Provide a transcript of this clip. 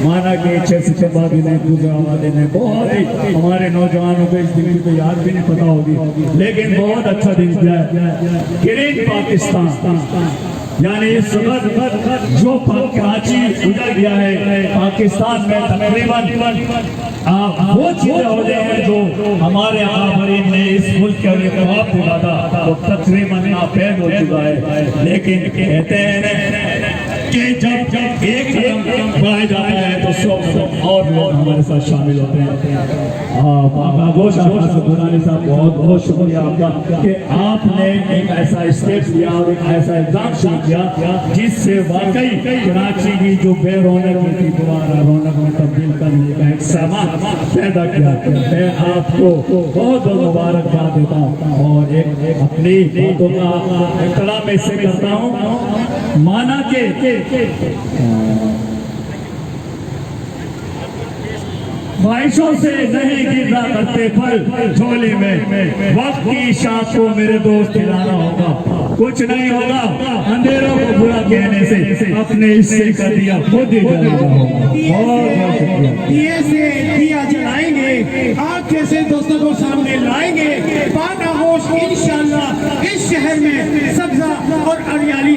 مانا کہ 6 دن ہے گزرا دن ہے، بہت ہی ہمارے نوجوانوں کو اس دن کی تو یاد بھی نہیں پتا ہوگی، لیکن بہت اچھا دن کیا ہے۔ گرین پاکستان یعنی اس وقت جو کراچی گزر گیا ہے پاکستان میں تقریباً وہ چیزیں ہو گئے ہیں جو ہمارے آفرین نے اس ملک کے لیے خواب دیکھا تھا وہ تقریباً ناپید ہو چکا ہے۔ لیکن کہتے ہیں کہ جب ایک قدم بڑھایا جاتا ہے تو سب اور لوگ ہمارے ساتھ شامل ہوتے ہیں۔ گوش گنانی صاحب بہت بہت شکریہ آپ کا کہ آپ نے ایک ایسا اسٹیپ لیا اور ایک ایسا ایگزام شروع کیا جس سے واقعی کراچی کی جو بے رونق تھی دوبارہ رونق میں تبدیل کرنے کا ایک سامان پیدا کیا۔ میں آپ کو بہت بہت مبارکباد دیتا ہوں اور ایک اپنی باتوں کا احترام میں سے کرتا ہوں۔ مانا کہ خواہشوں سے نہیں گرنا کرتے پھل جھولی میں، وقت کی شاخ کو میرے دوست ہلانا ہوگا، کچھ نہیں ہوگا اندھیروں کو برا کہنے سے، اپنے حصے کا دیا خود ہی جلانا ہوگا۔ بہت شکریہ۔ دیے سے دیا جلائیں گے، آپ جیسے دوستوں کو سامنے لائیں گے، پاک آغوش انشاءاللہ اس شہر میں سبزہ اور ہریالی